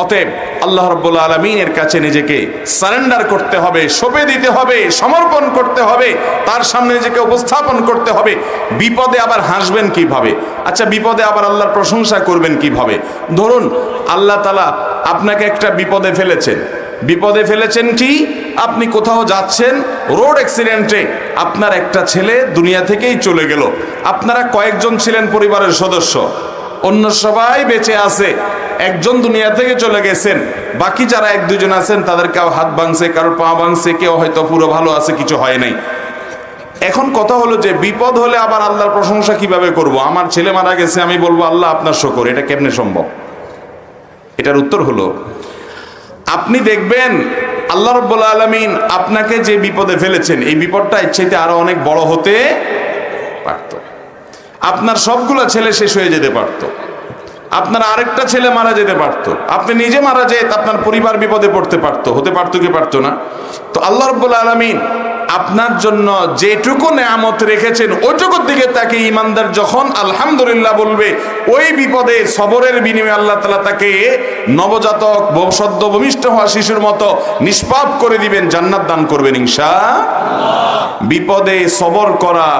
অতএব আল্লাহ রাব্বুল আলামিনের কাছে নিজেকে সারেন্ডার করতে হবে, সঁপে দিতে হবে, সমর্পণ করতে হবে, তার সামনে নিজেকে উপস্থাপন করতে হবে। বিপদে আবার হাসবেন কিভাবে? আচ্ছা, বিপদে আবার আল্লাহর প্রশংসা করবেন কিভাবে? ধরুন আল্লাহ তাআলা আপনাকে একটা বিপদে ফেলেছেন কি? আপনি কোথাও যাচ্ছেন, রোড অ্যাক্সিডেন্টে আপনার একটা ছেলে দুনিয়া থেকেই চলে গেল। আপনারা কয়েকজন ছিলেন পরিবারের সদস্য, অন্য সবাই বেঁচে আছে, একজন দুনিয়া থেকে চলে গেছেন, বাকি যারা এক দুজন আছেন তাদের কেউ হাত ভাঙছে, কারোর পা ভাঙছে, কেউ হয়তো পুরো ভালো আছে, কিছু হয় নাই। এখন কথা হলো যে বিপদ হলে আবার আল্লাহর প্রশংসা কিভাবে করব? আমার ছেলে মারা গেছে, আমি বলবো আল্লাহ আপনার শুকর, এটা কেমনে সম্ভব? এটার উত্তর হলো, আপনি দেখবেন আল্লাহ রাব্বুল আলামিন আপনাকে যে বিপদে ফেলেছেন, এই বিপদটা এর চাইতে আরো অনেক বড় হতে পারত। আপনার সবগুলো ছেলে শেষ হয়ে যেতে পারত, আপনার আরেকটা ছেলে মারা যেতে পারত, আপনি নিজে মারা যেত, আপনার পরিবার বিপদে পড়তে পারতো, হতে পারতো কি পারতো না? তো আল্লাহ রাব্বুল আলামিন আপনার জন্য যেটুকু নেয়ামত রেখেছেন ওইটুকুর দিকে তাকে ইমানদার যখন আলহামদুলিল্লাহ বলবে, ওই বিপদে সবরের বিনিময়ে আল্লাহ তাআলা তাকে নবজাতক সদ্য ভূমিষ্ঠ হওয়া শিশুর মতো নিষ্পাপ করে দিবেন, জান্নাত দান করবেন ইনশাআল্লাহ। বিপদে সবর করা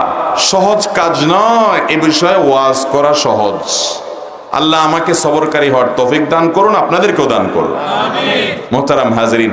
সহজ কাজ নয়, এ বিষয়ে ওয়াজ করা সহজ। আল্লাহ আমাকে সবরকারী হওয়ার তৌফিক দান করুন, আপনাদেরকেও দান করুন, আমিন। মুহতারাম হাজরিন,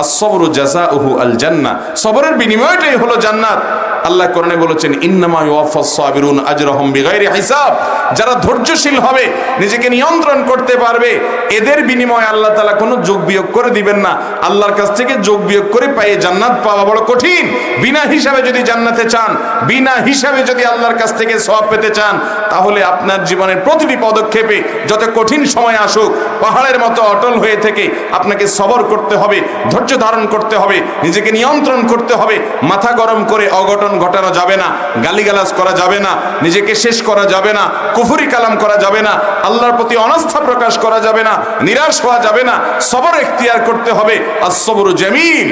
আস-সবরু জাযাউহু আল জান্নাহ, সবরের বিনিময়টাই হলো জান্নাত। আল্লাহ কোরআনে বলেছেন, ইন্নামা ইউওয়াফাস সাবিরুন আজরাহুম বিগাইরি হিসাব। যারা ধৈর্যশীল হবে, নিজেকে নিয়ন্ত্রণ করতে পারবে, এদের বিনিময়ে আল্লাহ তাআলা কোনো যোগ বিয়োগ করে দিবেন না। আল্লাহর কাছ থেকে যোগ বিয়োগ করে পাইয়ে জান্নাত পাওয়া বড় কঠিন। বিনা হিসাবে যদি জান্নাতে চান, বিনা হিসাবে যদি আল্লাহর কাছ থেকে সওয়াব পেতে চান, তাহলে আপনার জীবনের প্রতিটি পদক্ষেপে যত কঠিন সময় আসুক, পাহাড়ের মতো অটল হয়ে থেকে আপনাকে সবর করতে হবে, ধৈর্য ধারণ করতে হবে, নিজেকে নিয়ন্ত্রণ করতে হবে। মাথা গরম করে অঘটন ঘটানো যাবে না, গালিগালাজ করা যাবে না, নিজেকে শেষ করা যাবে না, কুফরি কালাম করা যাবে না, আল্লাহর প্রতি অনাস্থা প্রকাশ করা যাবে না, নিরাশ হওয়া যাবে না। সবর এখতিয়ার করতে হবে। আস-সবরু জামিল,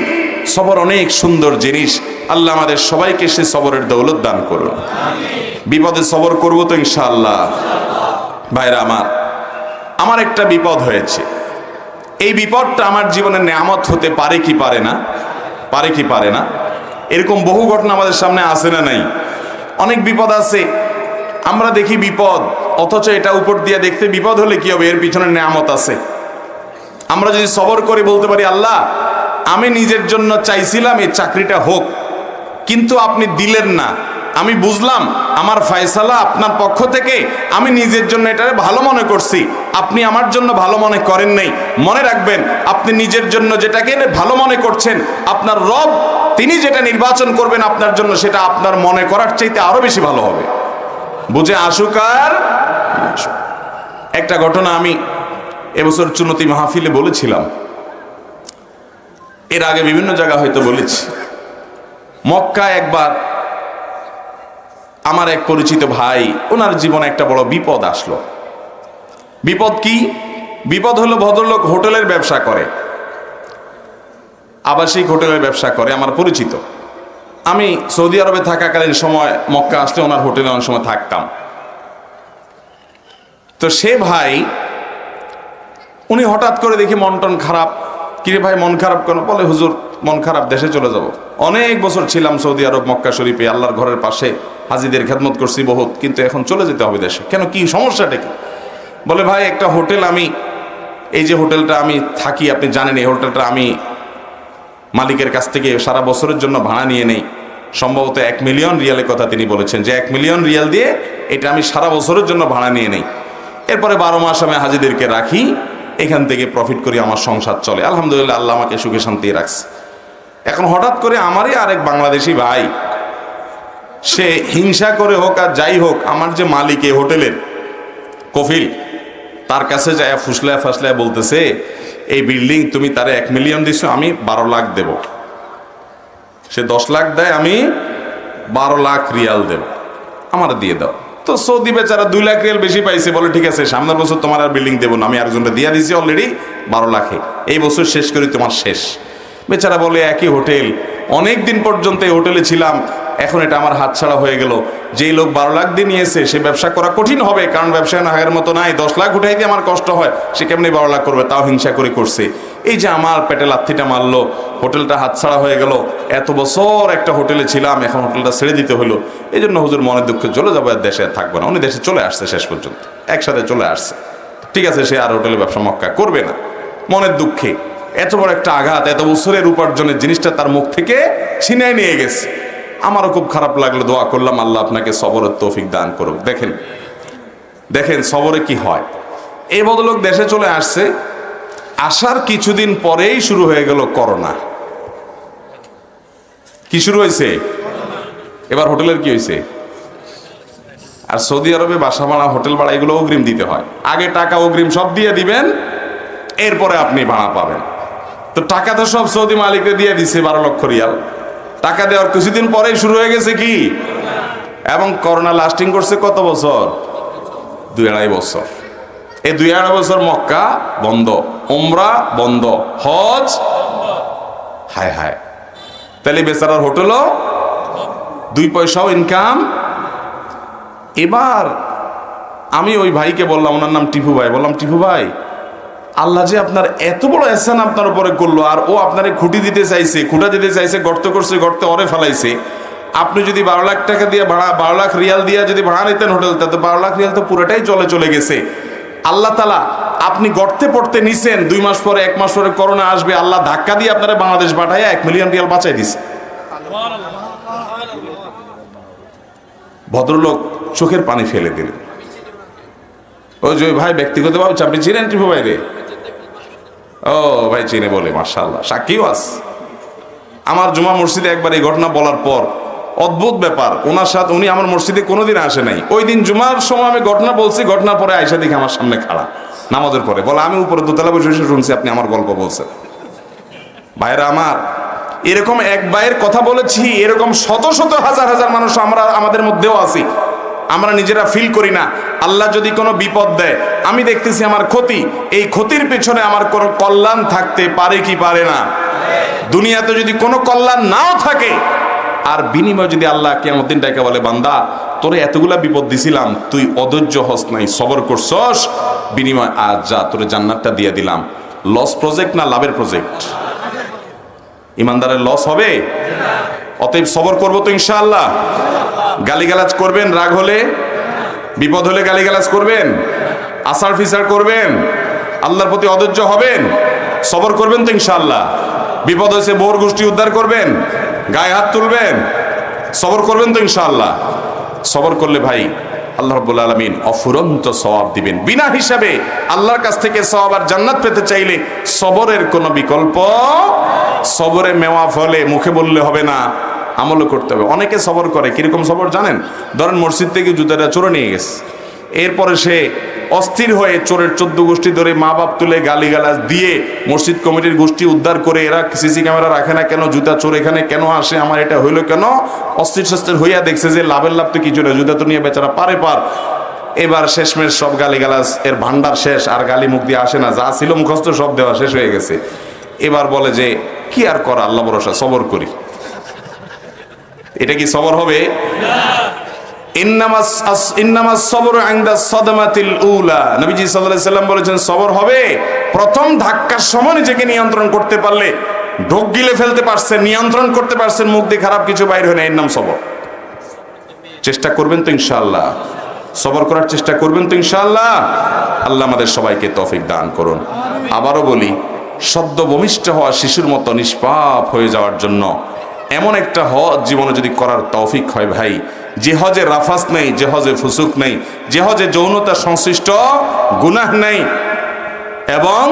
সবর অনেক সুন্দর জিনিস। আল্লাহ আমাদের সবাইকে সে সবরের দৌলত দান করুন, আমিন। বিপদে সবর করব তো ইনশাআল্লাহ। ভাইরা আমার একটা বিপদ হয়েছে। এই বিপদটা আমার জীবনের নেয়ামত হতে পারে কি পারে না, পারে কি পারে না? এরকম বহু ঘটনা আমাদের সামনে আসে না নাই? অনেক বিপদ আছে, আমরা দেখি বিপদ, অথচ এটা উপর দিয়ে দেখতে বিপদ হলে কি হবে, এর পিছনে নেয়ামত আছে। আমরা যদি সবর করে বলতে পারি, আল্লাহ আমি নিজের জন্য চাইছিলাম এই চাকরিটা হোক, কিন্তু আপনি দিলেন না, আমি বুঝলাম আমার ফয়সালা আপনার পক্ষ থেকে, আমি নিজের জন্য এটা ভালো মনে করছি, আপনি আমার জন্য ভালো মনে করেন নাই। মনে রাখবেন, আপনি নিজের জন্য যেটাকে ভালো মনে করছেন, আপনার রব তিনি যেটা নির্বাচন করবেন আপনার জন্য, সেটা আপনার মনে করার চাইতে আরো বেশি ভালো হবে। বুঝে আসুক আর আসুক। একটা ঘটনা আমি এবছর চুনতি মাহফিলে বলেছিলাম, এর আগে বিভিন্ন জায়গা হয়তো বলেছি। মক্কায় একবার আমার এক পরিচিত ভাই, ওনার জীবনে একটা বড় বিপদ আসলো। বিপদ কি? বিপদ হলো, ভদ্রলোক হোটেলের ব্যবসা করে, আবাসিক হোটেলের ব্যবসা করে, আমার পরিচিত। আমি সৌদি আরবে থাকাকালীন সময় মক্কা আসলে ওনার হোটেলে অনেক সময় থাকতাম। তো সে ভাই, উনি হঠাৎ করে দেখি মন টন খারাপ। কিরে ভাই মন খারাপ কেন? বলে হুজুর মন খারাপ, দেশে চলে যাব। অনেক বছর ছিলাম সৌদি আরব মক্কা শরীফে, আল্লাহর ঘরের পাশে হাজিদের খেদমত করছি বহুত, কিন্তু এখন চলে যেতে হবে দেশে। কেন, কি সমস্যাটা কি? বলে ভাই একটা হোটেল, আমি এই যে হোটেলটা আমি থাকি, আপনি জানেন এই হোটেলটা আমি মালিকের কাছ থেকে সারা বছরের জন্য ভাড়া নিয়ে নেই। সম্ভবত 1 মিলিয়ন রিয়ালের কথা তিনি বলেছেন, যে 1 মিলিয়ন রিয়াল দিয়ে এটা আমি সারা বছরের জন্য ভাড়া নিয়ে নেই। এরপরে 12 মাস আমি হাজিদেরকে রাখি, এখান থেকে প্রফিট করি, আমার সংসার চলে। আলহামদুলিল্লাহ, আল্লাহ আমাকে সুখে শান্তি রাখছে। এখন হঠাৎ করে আমারই আরেক বাংলাদেশি ভাই, সে হিংসা করে হোক আর যাই হোক, আমার যে মালিক এই হোটেলের কফিল, তার কাছে যায় ফুসলায় ফাসলায় বলতেছে, এই বিল্ডিং তুমি তারে 1 মিলিয়ন দিছো, আমি 12 লাখ দেব। সে 10 লাখ দেয়, আমি 12 লাখ রিয়াল দেব, আমার দিয়ে দাও। তো সৌদি বেচারা 2 লাখ রিয়াল বেশি পাইছে, বলে ঠিক আছে সামনের বছর তোমার আর বিল্ডিং দেবো না, আমি আরেকজনটা দিয়ে দিয়েছি অলরেডি 12 লাখে, এই বছর শেষ করি, তোমার শেষ। বেচারা বলে একই হোটেল, অনেক দিন পর্যন্ত এই হোটেলে ছিলাম, এখন এটা আমার হাতছাড়া হয়ে গেল। যেই লোক 12 লাখ দিয়ে নিয়েছে, সে ব্যবসা করা কঠিন হবে, কারণ ব্যবসায় না আগের মতো নাই। 10 লাখ উঠাইতে আমার কষ্ট হয়, সে কেমনি 12 লাখ করবে, তাও হিংসা করে করছে। এই যে আমার পেটে লাথিটা মারলো, হোটেলটা হাতছাড়া হয়ে গেল, এত বছর একটা হোটেলে ছিলাম, এখন হোটেলটা ছেড়ে দিতে হলো। এই জন্য হুজুর মনের দুঃখে চলে যাবো, আর দেশে থাকবো না। উনি দেশে চলে আসছে, শেষ পর্যন্ত একসাথে চলে আসছে। ঠিক আছে, সে আর হোটেলে ব্যবসা মক্কা করবে না। মনের দুঃখে এত বড় একটা আঘাত, এত বছরের উপার্জনের জিনিসটা তার মুখ থেকে ছিনায় নিয়ে গেছে। আমারও খুব খারাপ লাগলো, দোয়া করলাম আল্লাহ আপনাকে সবরের তৌফিক দান করুক। দেখেন সবরে কি হয়। এই ভদ্রলোক দেশে চলে আসছে, আসার কিছুদিন পরেই শুরু হয়ে গেল করোনা। কি শুরু হয়েছে? এবার হোটেলের কি হয়েছে? আর সৌদি আরবে বাসা ভাড়া, হোটেল ভাড়া এগুলো অগ্রিম দিতে হয়। আগে টাকা অগ্রিম সব দিয়ে দিবেন, এরপরে আপনি ভাড়া পাবেন। তো টাকা তো সব সৌদি মালিককে দিয়ে দিছে 12 লক্ষ রিয়াল। টাকা দেওয়ার কিছুদিন পরেই শুরু হয়ে গেছে কি, এবং করোনা লাস্টিং করছে কত বছর? 2-2.5 বছর। এই 2-2.5 বছর মক্কা বন্ধ, উমরা বন্ধ, হজ হায় হায়। তাহলে বেচারার হোটেলও 2 পয়সাও ইনকাম। এবার আমি ওই ভাইকে বললাম, ওনার নাম টিপু ভাই, বললাম টিপু ভাই, আল্লাহ যে আপনার এত বড় এহসান আপনার উপরে করলো, আর ও আপনারে খুঁটি দিতে চাইছে, খুঁটা দিতে চাইছে, গর্ত করছে, গর্তে অরে ফেলাইছে। আপনি যদি 12 লাখ টাকা দিয়ে ভাড়া, 12 লাখ রিয়াল দিয়ে যদি ভাড়া নিতেন হোটেলটা, তো 12 লাখ রিয়াল তো পুরোটাই চলে গেছে। আল্লাহ তাআলা আপনি গর্তে পড়তে নিছেন, 2 মাস পরে 1 মাস পরে করোনা আসবে, আল্লাহ ধাক্কা দিয়ে আপনারা বাংলাদেশ পাঠায় 1 মিলিয়ন রিয়াল বাঁচাই দিছে। ভদ্রলোক চোখের পানি ফেলে দিলেন। ওই যে ভাই ব্যক্তিগতভাবে আপনি চিনেন টিপু ভাই রে? ও ভাই চিনে বলে, মাশাআল্লাহ, সাক্ষীও আছে। আমার জুমা মসজিদে একবার এই ঘটনা বলার পর অদ্ভুত ব্যাপার, ওনার সাথে, উনি আমার মসজিদে কোনোদিন আসে নাই। ওই দিন জুমার সময় আমি ঘটনা বলছি, ঘটনার পরে আয়সা দেখে আমার সামনে খাড়া নামাজের পরে, বলে আমি উপরে দোতলা বসে শুনছি আপনি আমার গল্প বলছেন। ভাইরা আমার, এরকম এক ভাইয়ের কথা বলেছি, এরকম শত শত হাজার হাজার মানুষ আমরা আমাদের মধ্যেও আছি, আমরা নিজেরা ফিল করি না। আল্লাহ যদি কোনো বিপদ দেয়, আমি দেখতেছি আমার ক্ষতি, এই ক্ষতির পেছনে আমার কোনো কল্যাণ থাকতে পারে কি পারে না? দুনিয়াতে যদি কোনো কল্যাণ নাও থাকে, আর বিনিময় যদি আল্লাহ কিয়ামত দিন ডেকে বলে, বান্দা তোরে এতগুলা বিপদ দিছিলাম, তুই অধৈর্য হস নাই, সবর করছস, বিনিময় আজ যা তোরে জান্নাতটা দিয়ে দিলাম। লস প্রজেক্ট না লাভের প্রজেক্ট? ইমানদারের লস হবে? অতএব সবর করবো তো ইনশাআল্লাহ। গালিগালাজ করবেন, রাগ হলে, বিপদ হলে গালিগালাজ করবেন, আসার ফিসার করবেন, আল্লাহর প্রতি অধৈর্য হবেন, সবর করবেন তো ইনশাআল্লাহ। বিপদ হয়েছে বোর গোষ্ঠী উদ্ধার করবেন, গায়ে হাত তুলবেন, সবর করবেন তো ইনশাআল্লাহ। সবর করলে ভাই আল্লাহ রাব্বুল আলামিন অফুরন্ত সওয়াব দিবেন বিনা হিসাবে। আল্লাহর কাছ থেকে সওয়াব আর জান্নাত পেতে চাইলে সবরের কোনো বিকল্প, সবরে মেওয়া ফলে মুখে বললে হবে না, আমলও করতে হবে। অনেকে সবর করে, কিরকম সবর জানেন? ধরেন মসজিদ থেকে জুতাটা চোরে নিয়ে গেছে, এরপরে সে অস্থির হয়ে চোরের 14 গোষ্ঠী ধরে মা বাপ তুলে গালিগালাজ দিয়ে মসজিদ কমিটির গোষ্ঠী উদ্ধার করে, এরা সিসি ক্যামেরা রাখে না কেন, জুতা চোর এখানে কেন আসে, আমার এটা হইলো কেন, অস্থির সস্থির হইয়া দেখছে যে লাভের লাভ তো কিছু না, জুতা তো নিয়ে বেচারা পারে পার। এবার শেষমেশ সব গালিগালাজ এর ভান্ডার শেষ, আর গালি মুখ দিয়ে আসে না, যা ছিল মুখস্থ সব দেওয়া শেষ হয়ে গেছে। এবার বলে যে কি আর করা, আল্লাহ ভরসা, সবর করি। এটা কি সবর হবে? ইন্নামাস সবরু ইনদা সাদমাতিল উলা। নবীজি সাল্লাল্লাহু আলাইহি সাল্লাম বলেছেন, সবর হবে প্রথম ধাক্কার সময় নিজেকে নিয়ন্ত্রণ করতে পারলে, ঢোক গিলে ফেলতে পারছেন, নিয়ন্ত্রণ করতে পারছেন, মুখ দিয়ে খারাপ কিছু বাইর হয় না, এর নাম সবর। চেষ্টা করবেন তো ইনশাআল্লাহ, সবর করার চেষ্টা করবেন তো ইনশাআল্লাহ। আল্লাহ আমাদের সবাইকে তৌফিক দান করুন। আবারও বলি, সদ্য ভূমিষ্ঠ হওয়া শিশুর মতো নিষ্পাপ হয়ে যাওয়ার জন্য এমন একটা হজ জীবনে যদি করার তৌফিক হয় ভাই, যে হজে রাফাস নেই, যে হজে ফুসুক নেই, যে হজে যৌনতা সংশ্লিষ্ট গুনাহ নেই, এবং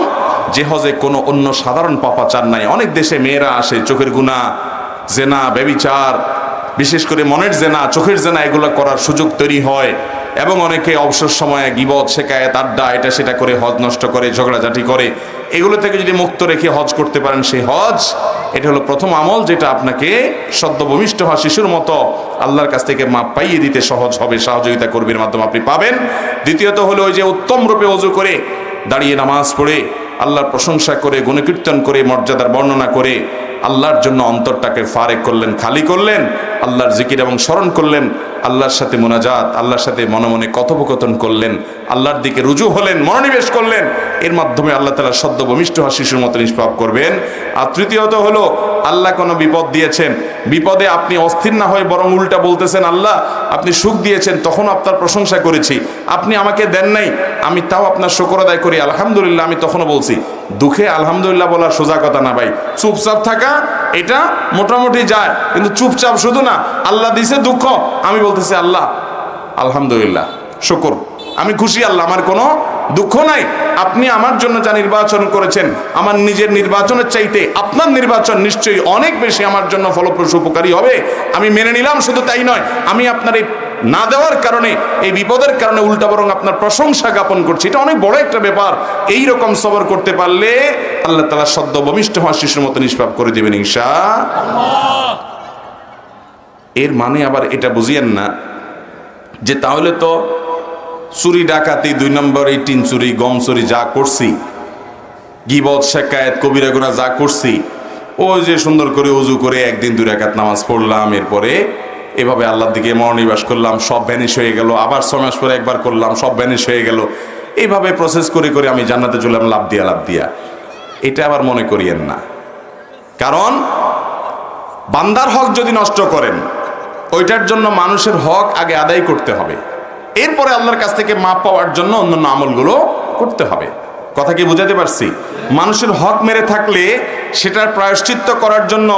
যে হজে কোনো অন্য সাধারণ পাপাচার নাই। অনেক দেশে মেয়েরা আসে, চোখের গুনাহ, জেনা, ব্যভিচার, বিশেষ করে মনের জেনা, চোখের জেনা, এগুলো করার সুযোগ তৈরি হয়, এবং অনেকে অবসর সময়ে গীবত, শিকায়েত, আড্ডা, এটা সেটা করে হজ নষ্ট করে, ঝগড়াঝাটি করে। এগুলো থেকে যদি মুক্ত রেখে হজ করতে পারেন, সেই হজ, এটা হলো প্রথম আমল, যেটা আপনাকে সদ্য ভূমিষ্ঠ হওয়া শিশুর মতো আল্লাহর কাছ থেকে মাপ পাইয়ে দিতে সহজ হবে, সহযোগিতা কর্মীর মাধ্যমে আপনি পাবেন। দ্বিতীয়ত হলো ওই যে উত্তম রূপে ওযু করে, দাঁড়িয়ে নামাজ পড়ে, আল্লাহর প্রশংসা করে, গুণকীর্তন করে, মর্যাদার বর্ণনা করে আল্লাহর জন্য অন্তরটাকে ফারেক করলেন, খালি করলেন, আল্লাহর জিকির এবং স্মরণ করলেন, আল্লাহর সাথে মুনাজাত, আল্লাহর সাথে মনে মনে কথোপকথন করলেন, আল্লাহর দিকে রুজু হলেন, মনোনিবেশ করলেন। এর মাধ্যমে আল্লাহ তাআলা সদ্য ভূমিষ্ঠ হওয়া শিশুর মতো নিষ্পাপ করবেন। আর তৃতীয়ত হলো, আল্লাহ কোনো বিপদ দিয়েছেন, বিপদে আপনি অস্থির না হয়ে বরং উল্টা বলতেছেন, আল্লাহ আপনি সুখ দিয়েছেন, তখন আপনার প্রশংসা করেছি, আপনি আমাকে দেন নাই, আমি তাও আপনার শুকর আদায় করি, আলহামদুলিল্লাহ, আমি তখনও বলছি। দুঃখে আলহামদুলিল্লাহ বলার সোজা কথা না ভাই, চুপচাপ থাকা এটা মোটামুটি যায়, কিন্তু চুপচাপ শুধু না, আল্লাহ দিছে দুঃখ, আমি বলতেছি আল্লাহ আলহামদুলিল্লাহ, শুকর, আমি খুশি, আল্লাহ আমার কোনো দুঃখ নাই, আপনি আমার জন্য যা নির্বাচন করেছেন, আমার নিজের নির্বাচনের চাইতে আপনার নির্বাচন নিশ্চয়ই অনেক বেশি আমার জন্য ফলপ্রসূ উপকারী হবে। আমি মেনে নিলাম, শুধু তাই নয়, আমি আপনার এই না দেওয়ার কারণে, এই বিপদের কারণে উল্টা বরং আপনার প্রশংসা জ্ঞাপন করছি। এটা অনেক বড় একটা ব্যাপার। এই রকম সবর করতে পারলে আল্লাহ তাআলা সদ্য ভূমিষ্ঠ হওয়া শিশুর মতো নিষ্পাপ করে দিবেন ইনশাআল্লাহ। এর মানে আবার এটা বুঝিয়েন না যে তাহলে তো চুরি ডাকাতি, 2 নম্বর এই টিন চুরি, গম চুরি যা করছি, গীবত শেকায়েত কবিরা গুনাহ যা করছি, ওই যে সুন্দর করে ওযু করে একদিন 2 রাকাত নামাজ পড়লাম, এরপরে এভাবে আল্লাহর দিকে মনোনিবেশ করলাম, সব ভ্যানিশ হয়ে গেল, আবার 6 মাস পরে একবার করলাম, সব ভ্যানিশ হয়ে গেল, এইভাবে প্রসেস করে করে আমি জান্নাতে চললাম লাভ দিয়া। এটা আবার মনে করিয়েন না। কারণ বান্দার হক যদি নষ্ট করেন, ওইটার জন্য মানুষের হক আগে আদায় করতে হবে, এরপরে আল্লাহর কাছ থেকে মাপ পাওয়ার জন্য অন্যান্য আমলগুলো করতে হবে। কথা কি বুঝাতে পারছি? মানুষের হক মেরে থাকলে সেটার প্রায়শ্চিত্ত করার জন্য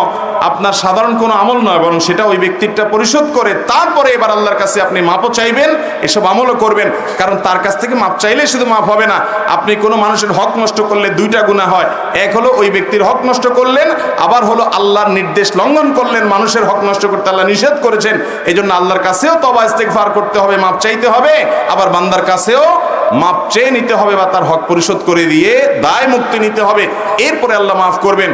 আপনার সাধারণ কোনো আমল নয়, বরং সেটা ওই ব্যক্তিটা পরিশোধ করে তারপরে এবার আল্লাহর কাছে আপনি মাপও চাইবেন, এসব আমলও করবেন। কারণ তার কাছ থেকে মাপ চাইলে শুধু মাপ হবে না, আপনি কোনো মানুষের হক নষ্ট করলে 2টা গুনাহ হয়। এক হলো ওই ব্যক্তির হক নষ্ট করলেন, আবার হলো আল্লাহর নির্দেশ লঙ্ঘন করলেন। মানুষের হক নষ্ট করতে আল্লাহ নিষেধ করেছেন, এই জন্য আল্লাহর কাছেও তওবা ইস্তেগফার করতে হবে, মাপ চাইতে হবে, আবার বান্দার কাছেও মাপ চেয়ে নিতে হবে বা তার হক পরিশোধ করে দিয়ে দায় মুক্তি নিতে হবে, এরপরে আল্লাহ মাফ করবেন।